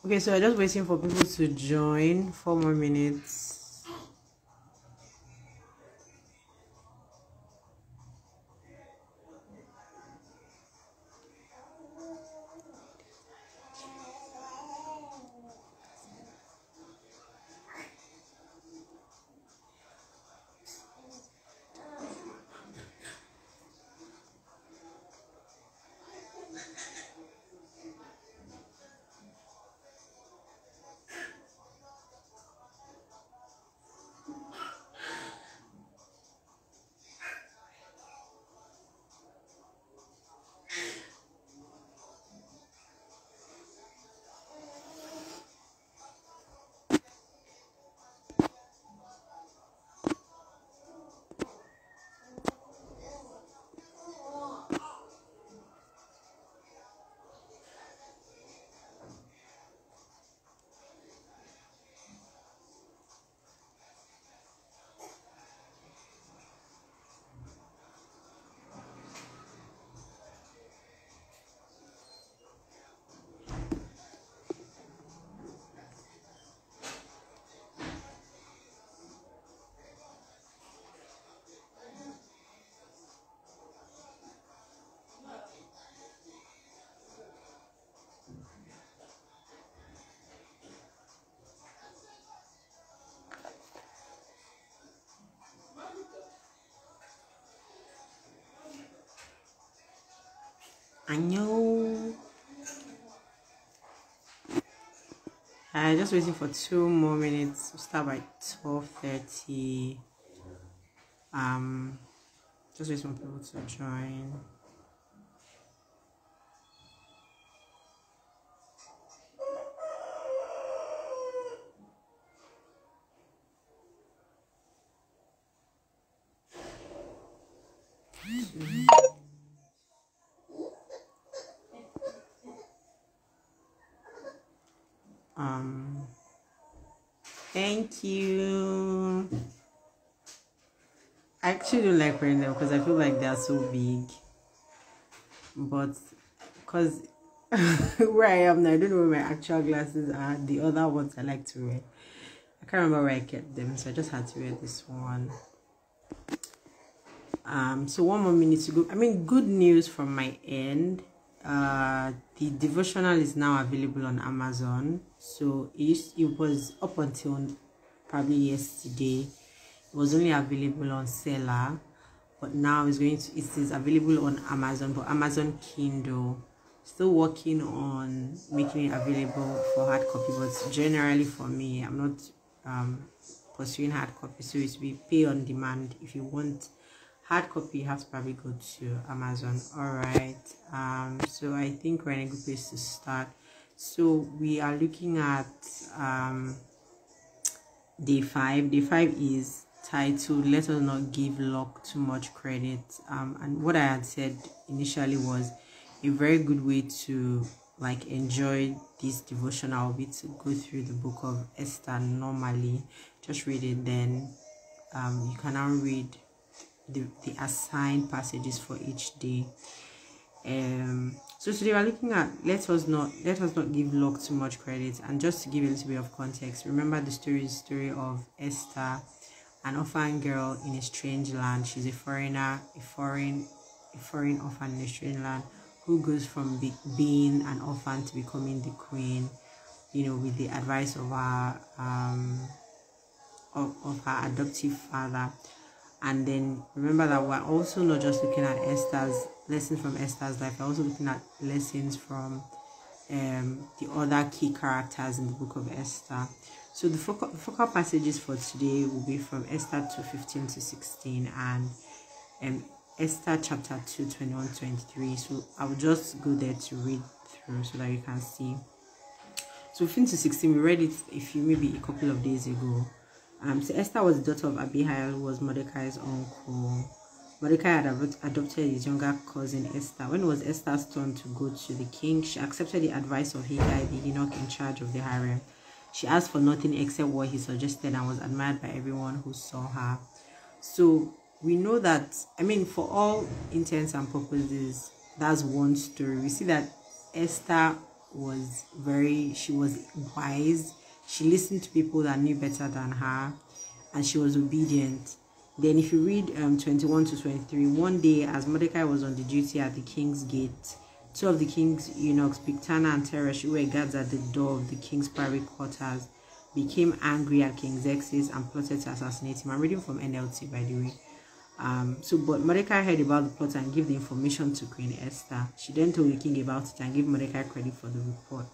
Okay, so I'm just waiting for people to join. 4 more minutes. I know. I'm just waiting for 2 more minutes. We'll start by 12:30. Just waiting for people to join. Thank you. I actually don't like wearing them because I feel like they're so big. But because where I am now, I don't know where my actual glasses are. The other ones I like to wear, I can't remember where I kept them, so I just had to wear this one. So 1 more minute to go. I mean, good news from my end. The devotional is now available on Amazon. So it was up until probably yesterday. It was only available on Seller, but now it is available on Amazon, but Amazon Kindle. Still working on making it available for hard copy, but generally for me, I'm not pursuing hard copy, so it will be pay on demand. If you want hard copy, you have to probably go to Amazon. All right. So I think we're in a good place to start. So we are looking at day 5. Day 5 is titled "Let Us Not Give Luck Too Much Credit." And what I had said initially was a very good way to like enjoy this devotional will be to go through the book of Esther normally. Just read it, then you can now read the assigned passages for each day. So today we're looking at let us not give luck too much credit. And just to give a little bit of context, remember the story of Esther, an orphan girl in a strange land. She's a foreigner, a foreign orphan in a strange land, who goes from being an orphan to becoming the queen, with the advice of her of her adoptive father. And then remember that we're also not just looking at lessons from Esther's life, we're also looking at lessons from the other key characters in the book of Esther. So the focal passages for today will be from Esther 2:15 to 16 and Esther chapter 2, 21-23. So I will just go there to read through so that you can see. So 15 to 16, we read it maybe a couple of days ago. So Esther was the daughter of Abihail, who was Mordecai's uncle. Mordecai had adopted his younger cousin Esther. When it was Esther's turn to go to the king, she accepted the advice of Hegai, the eunuch in charge of the harem. She asked for nothing except what he suggested and was admired by everyone who saw her. So we know that, for all intents and purposes, that's one story. We see that Esther she was wise. She listened to people that knew better than her, and she was obedient. Then if you read 21 to 23, one day as Mordecai was on the duty at the king's gate, two of the king's eunuchs, Bigthana and Teresh, who were guards at the door of the king's private quarters, became angry at King Xerxes and plotted to assassinate him. I'm reading from NLT, by the way. But Mordecai heard about the plot and gave the information to Queen Esther. She then told the king about it and gave Mordecai credit for the report.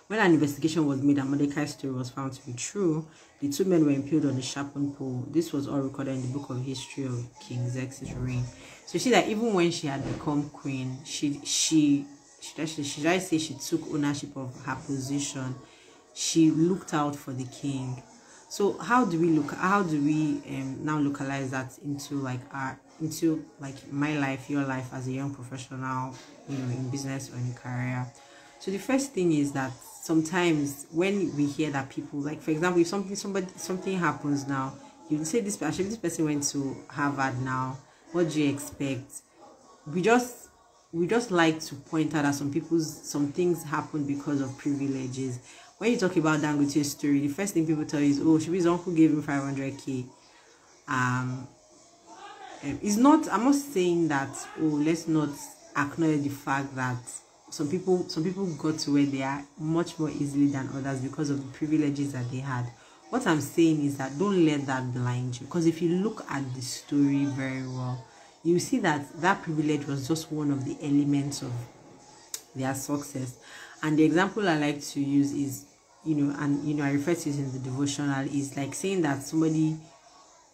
When an investigation was made and Mordecai's story was found to be true, the two men were impaled on a sharpened pole. This was all recorded in the book of history of King Xerxes' reign. So you see that even when she had become queen, she took ownership of her position. She looked out for the king. So how do we now localize that into like my life, your life as a young professional, in business or in career? So the first thing is that sometimes when we hear that people, like for example, if something happens now, you say this person went to Harvard now, what do you expect? We just like to point out that some things happen because of privileges. When you talk about Dangote's story, the first thing people tell you is, oh, his uncle gave him 500k. It's not. I'm not saying that. Oh, let's not acknowledge the fact that some people got to where they are much more easily than others because of the privileges that they had. What I'm saying is that don't let that blind you, because if you look at the story very well, you see that privilege was just one of the elements of their success. And the example I like to use is, I refer to it in the devotional, is like saying that somebody,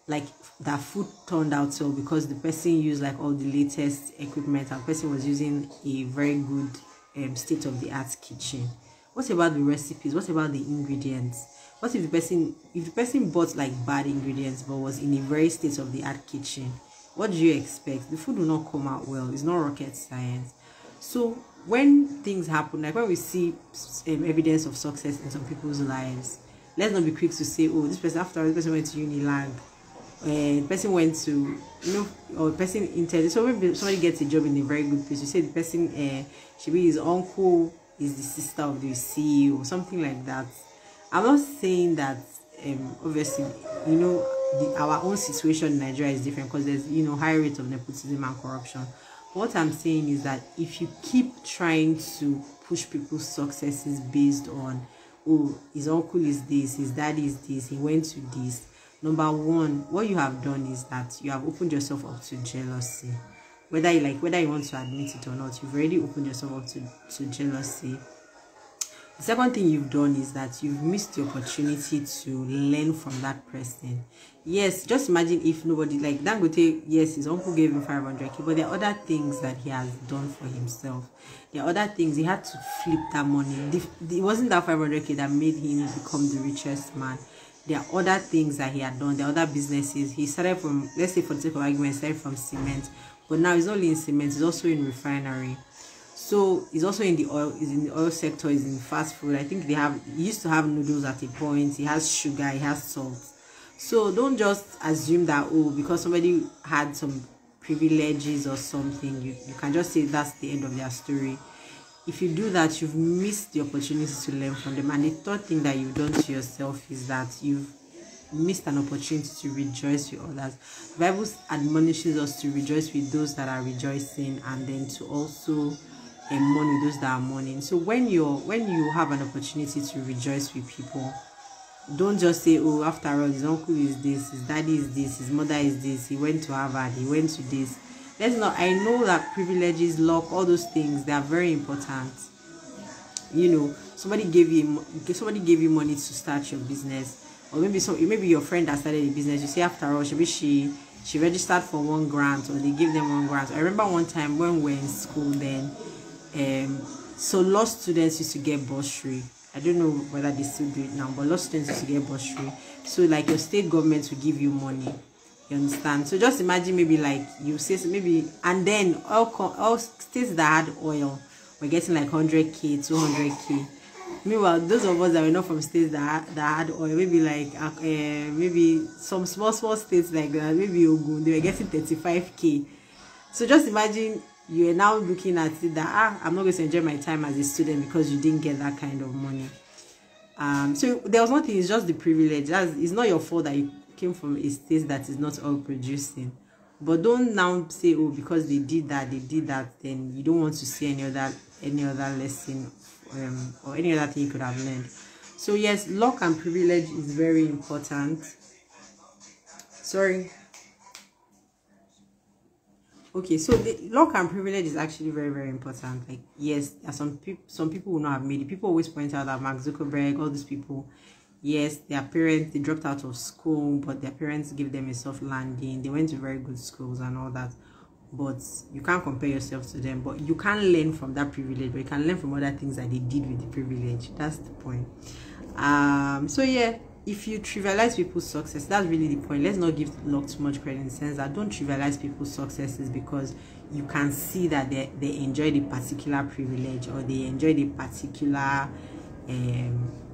like that food turned out so because the person used like all the latest equipment and the person was using a very good state-of-the-art kitchen. What about the recipes? What about the ingredients? What if the person bought like bad ingredients but was in a very state-of-the-art kitchen? What do you expect? The food will not come out well. It's not rocket science. So when things happen, like when we see evidence of success in some people's lives, let's not be quick to say, oh, this person went to Unilag, the person went to, or the person intended. So when somebody gets a job in a very good place, you say the person should be his uncle is the sister of the CEO or something like that. I'm not saying that obviously our own situation in Nigeria is different because there's high rates of nepotism and corruption. What I'm saying is that if you keep trying to push people's successes based on, oh, his uncle is this, his dad is this, he went to this, number one, what you have done is that you have opened yourself up to jealousy. Whether you want to admit it or not, you've already opened yourself up to jealousy. The second thing you've done is that you've missed the opportunity to learn from that person. Yes, just imagine if nobody, like Dangote, yes, his uncle gave him 500k, but there are other things that he has done for himself. There are other things. He had to flip that money. It wasn't that 500k that made him become the richest man. There are other things that he had done. There are other businesses. He started from, let's say for the sake of argument, started from cement, but now he's not only in cement, he's also in refinery. So he's also in the oil sector, he's in fast food. I think he used to have noodles at a point, he has sugar, he has salt. So don't just assume that, oh, because somebody had some privileges or something, you can just say that's the end of their story. If you do that, you've missed the opportunity to learn from them. And the third thing that you've done to yourself is that you've missed an opportunity to rejoice with others. The Bible admonishes us to rejoice with those that are rejoicing, and then to also mourn with those that are mourning. So when you have an opportunity to rejoice with people, don't just say, oh, after all, his uncle is this, his daddy is this, his mother is this, he went to Harvard, he went to this. Let's not. I know that privileges, luck, all those things, they are very important. Somebody gave you money to start your business, or maybe your friend that started a business. You say, after all, she registered for one grant, or they gave them one grant. I remember one time when we were in school then, so law students used to get bursary. I don't know whether they still do it now, but law students used to get bursary. So like your state government will give you money. You understand? So just imagine maybe like you say maybe, and then all states that had oil were getting like 100k, 200k. Meanwhile, those of us that were not from states that had oil, maybe like maybe some small states like that, maybe Ogun, they were getting 35k. So just imagine you are now looking at it that I'm not going to enjoy my time as a student because you didn't get that kind of money. So there was nothing, it's just the privilege. It's not your fault that you came from a state that is not all producing. But don't now say, oh, because they did that, then you don't want to see any other lesson or any other thing you could have learned. So yes, luck and privilege is very important. Sorry. Okay, so the luck and privilege is actually very, very important. Like, yes, some people will not have made it. People always point out that Mark Zuckerberg, all these people, yes, their parents, they dropped out of school, but their parents gave them a soft landing. They went to very good schools and all that. But you can't compare yourself to them. But you can learn from that privilege, but you can learn from other things that they did with the privilege. That's the point. So yeah, if you trivialize people's success, that's really the point. Let's not give luck too much credit in the sense that don't trivialize people's successes because you can see that they enjoy the particular privilege or they enjoy the particular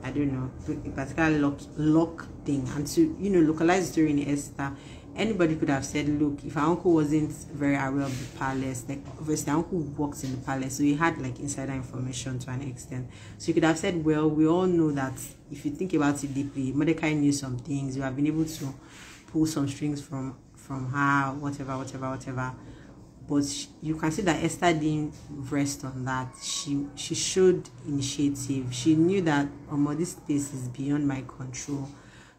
I don't know, a particular luck thing. And to localize the story in Esther, anybody could have said, look, if our uncle wasn't very aware of the palace, like obviously our uncle works in the palace, so he had like insider information to an extent. So you could have said, well, we all know that if you think about it deeply, Mordecai knew some things. You have been able to pull some strings from her, whatever. But you can see that Esther didn't rest on that. She showed initiative. She knew that this place is beyond my control.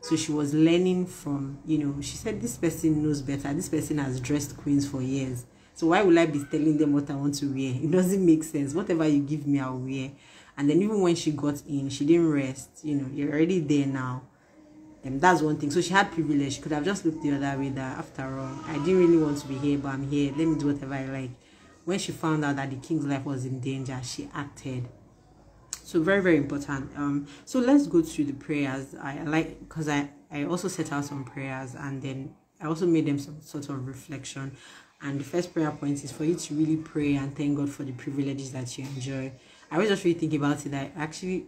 So she was learning from, she said, this person knows better. This person has dressed queens for years. So why would I be telling them what I want to wear? It doesn't make sense. Whatever you give me, I'll wear. And then even when she got in, she didn't rest. You're already there now. And that's one thing. So she had privilege. She could have just looked the other way that, after all, I didn't really want to be here, but I'm here. Let me do whatever I like. When she found out that the king's life was in danger, she acted. So very, very important. So let's go through the prayers. Because I also set out some prayers, and then I also made them some sort of reflection. And the first prayer point is for you to really pray and thank God for the privileges that you enjoy. I was just really thinking about it. That actually,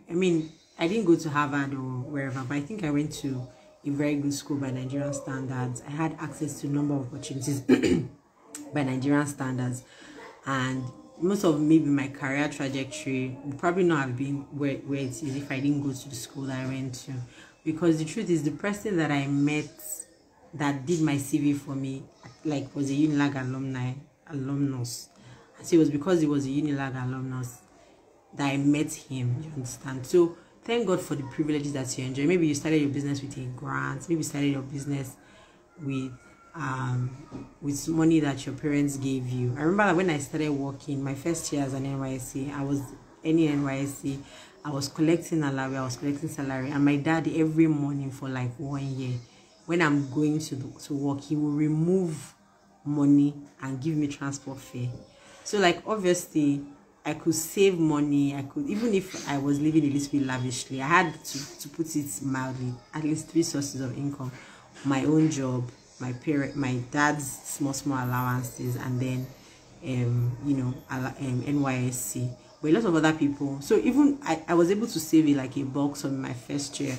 I didn't go to Harvard or wherever, but I think I went to a very good school by Nigerian standards. I had access to a number of opportunities by Nigerian standards, and most of maybe my career trajectory would probably not have been where it is if I didn't go to the school that I went to. Because the truth is, the person that I met that did my CV for me, like, was a Unilag alumnus. So it was because he was a Unilag alumnus that I met him, you understand? So thank God for the privileges that you enjoy. Maybe you started your business with a grant. Maybe you started your business with money that your parents gave you. I remember that when I started working, my first year as an NYSC, I was any NYSC, I was collecting salary, and my dad every morning for like 1 year, when I'm going to work, he will remove money and give me transport fare. So like, obviously, I could save money. I could, even if I was living a little bit lavishly, I had to put it mildly, at least 3 sources of income: my own job, my dad's small allowances, and then NYSC. But a lot of other people. So even I was able to save it like a bulk sum in my first year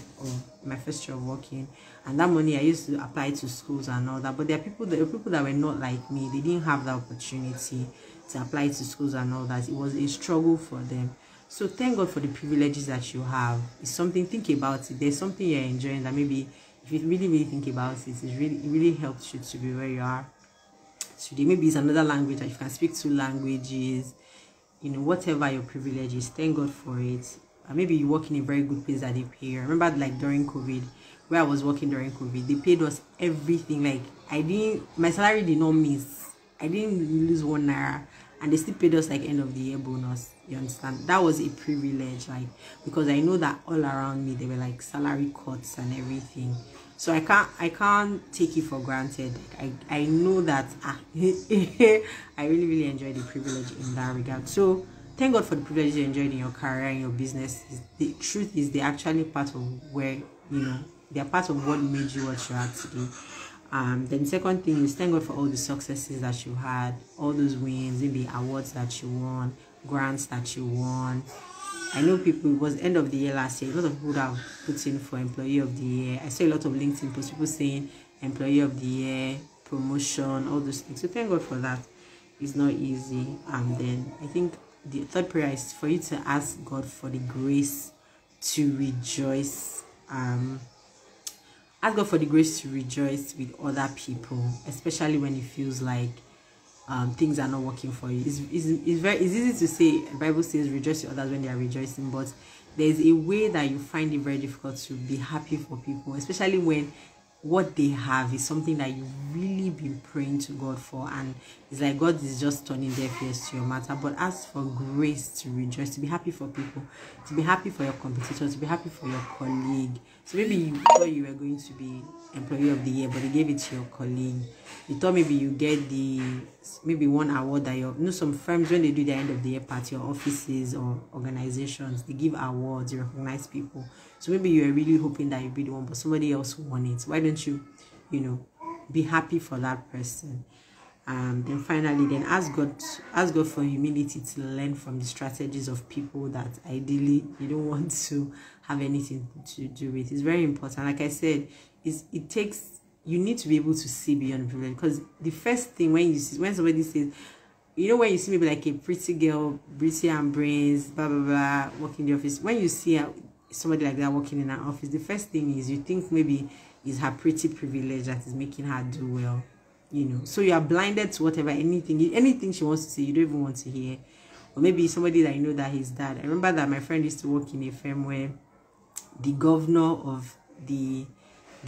of working, and that money I used to apply to schools and all that. But there are people that were not like me. They didn't have that opportunity to apply to schools and all that. It was a struggle for them. So thank God for the privileges that you have. It's something, think about it. There's something you're enjoying that maybe if you really think about it, it really helps you to be where you are today. Maybe it's another language that you can speak 2 languages, whatever your privilege is, thank God for it. Maybe you work in a very good place that they pay. I remember like during COVID, where I was working during COVID, they paid us everything. Like my salary did not miss. I didn't lose 1 naira, and they still paid us like end of the year bonus. You understand? That was a privilege, like, because I know that all around me there were like salary cuts and everything. So I can't take it for granted. I know that I really enjoy the privilege in that regard. So thank God for the privilege you enjoyed in your career and your business. The truth is, they're actually part of where they're part of what made you what you are today. Then second thing is thank God for all the successes that you had, all those wins, maybe awards that you won, grants that you won. I know people, it was end of the year last year, a lot of people that have put in for employee of the year. I saw a lot of LinkedIn posts, people saying employee of the year, promotion, all those things. So thank God for that. It's not easy. And then I think the third prayer is for you to ask God for the grace to rejoice. Ask God for the grace to rejoice with other people, especially when it feels like things are not working for you. It's easy to say. The Bible says rejoice with others when they are rejoicing, but there's a way that you find it very difficult to be happy for people, especially when what they have is something that you've really been praying to God for, and it's like God is just turning their ears to your matter. But ask for grace to rejoice, to be happy for people, to be happy for your competitor, to be happy for your colleague. So maybe you thought you were going to be employee of the year, but they gave it to your colleague. You thought maybe you get maybe one award that some firms, when they do their end of the year party, or offices or organizations, they give awards, they recognize people. So maybe you are really hoping that you be the one, but somebody else won it. Why don't you, be happy for that person? Then finally, then ask God for humility to learn from the strategies of people that ideally you don't want to have anything to do with. It's very important. Like I said, you need to be able to see beyond privilege, because the first thing when somebody says, when you see maybe like a pretty girl, pretty and brains, blah blah blah, working in the office, when you see somebody like that working in an office, the first thing is you think maybe it's her pretty privilege that is making her do well. So you are blinded to anything she wants to say, you don't even want to hear. Or maybe somebody that that he's dad. I remember that my friend used to work in a firm where the governor of the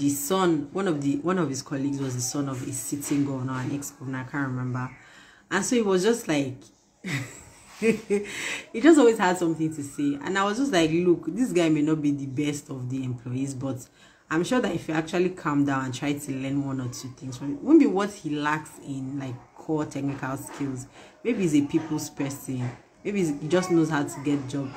son, one of his colleagues was the son of a sitting governor, an ex-governor, I can't remember. And so it was just like he just always had something to say. And I was just like, look, this guy may not be the best of the employees, but I'm sure that if you actually calm down and try to learn one or two things from it, maybe what he lacks in like core technical skills, maybe he's a people's person, maybe he just knows how to get job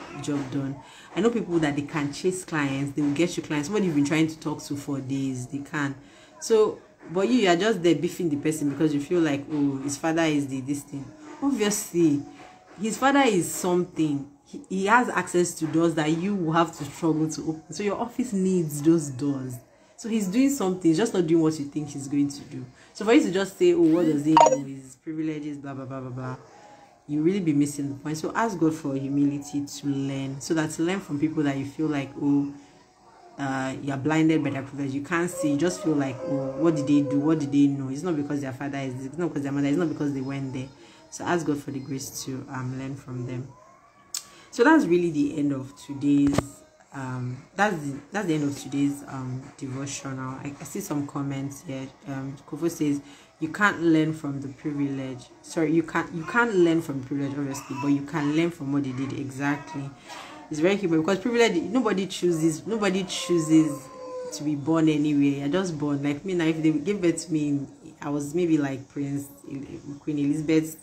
done. I know people that they can chase clients, they will get you clients. Somebody you've been trying to talk to for days, they can. So, but you are just there beefing the person because you feel like, oh, his father is this thing. Obviously, his father is something. He has access to doors that you will have to struggle to open. So your office needs those doors. So he's doing something, he's just not doing what you think he's going to do. So for you to just say, oh, what does he know? His privileges, blah, blah, blah, blah, blah. You really be missing the point. So ask God for humility to learn. So that to learn from people that you feel like, oh, you're blinded by their privilege. You can't see. You just feel like, oh, what did they do? What did they know? It's not because their father is this. It's not because their mother. It's not because they went there. So ask God for the grace to learn from them. So that's really the end of today's that's the end of today's devotional. I see some comments here. Kofo says you can't learn from the privilege. Sorry, you can't learn from privilege, obviously, but you can learn from what they did. Exactly. It's very important because privilege, nobody chooses to be born anywhere. You're just born. Like me now, if they gave birth to me, I was maybe like Queen Elizabeth's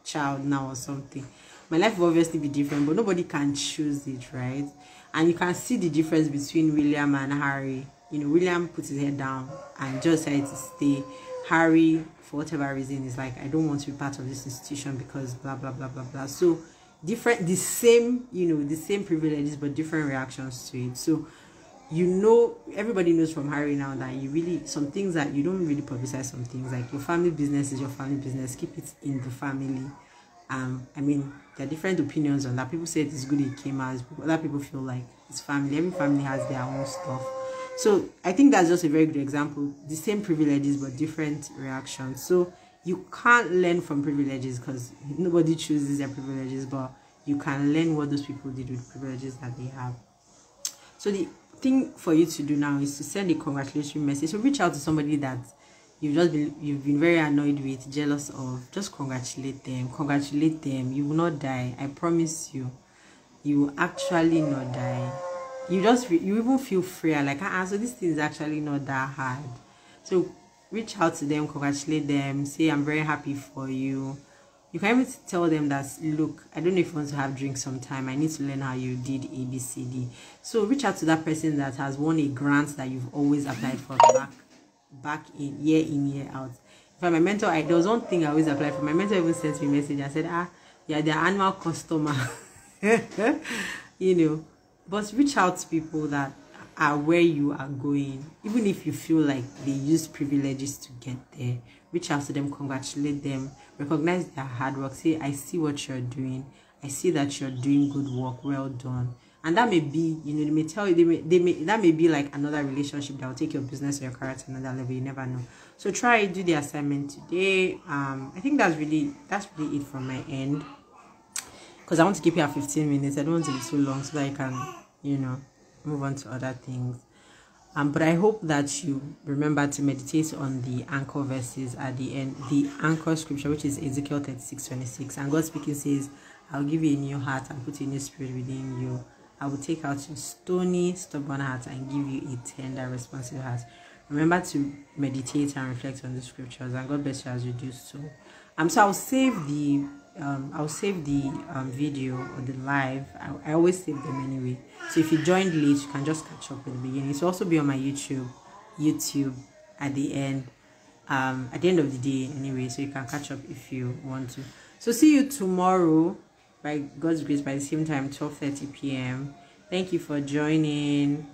child now or something. My life will obviously be different, but nobody can choose it, right? And you can see the difference between William and Harry. William put his head down and just decided to stay. Harry, for whatever reason, is like, I don't want to be part of this institution because blah blah blah blah blah. So the same privileges, but different reactions to it. So everybody knows from Harry now that some things that you don't really publicize. Some things like your family business is your family business. Keep it in the family. There are different opinions on that. People say it's good it came out. Other people feel like it's family. Every family has their own stuff. So I think that's just a very good example. The same privileges but different reactions. So you can't learn from privileges because nobody chooses their privileges, but you can learn what those people did with privileges that they have. So the thing for you to do now is to send a congratulatory message. So reach out to somebody that you've been very annoyed with, jealous of. Just congratulate them. You will not die. I promise you. You will actually not die. You even feel freer, like, so this thing is actually not that hard. So reach out to them, congratulate them, say I'm very happy for you. You can even tell them that, look, I don't know if you want to have drinks sometime. I need to learn how you did ABCD. So reach out to that person that has won a grant that you've always applied for back in year out. For my mentor, there was one thing I always applied for. My mentor even sent me a message and said, yeah, they're annual customer. But reach out to people that are where you are going, even if you feel like they used privileges to get there. Reach out to them, congratulate them, recognize their hard work. Say, I see what you're doing. I see that you're doing good work. Well done. And that may be, they may tell you, that may be like another relationship that will take your business or your career to another level. You never know. So try, do the assignment today. I think that's really it from my end, because I want to keep you at 15 minutes. I don't want to be so long so that I can, move on to other things. But I hope that you remember to meditate on the anchor verses at the end, the anchor scripture, which is Ezekiel 36:26. And God speaking says, I'll give you a new heart and put a new spirit within you. I will take out your stony, stubborn heart and give you a tender, responsive heart. Remember to meditate and reflect on the scriptures, and God bless you as you do so. So I'll save the video or the live. I always save them anyway. So if you joined late, you can just catch up at the beginning. It will also be on my YouTube at the end of the day anyway, so you can catch up if you want to. So see you tomorrow, by God's grace, by the same time, 12:30 p.m. Thank you for joining.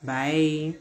Bye.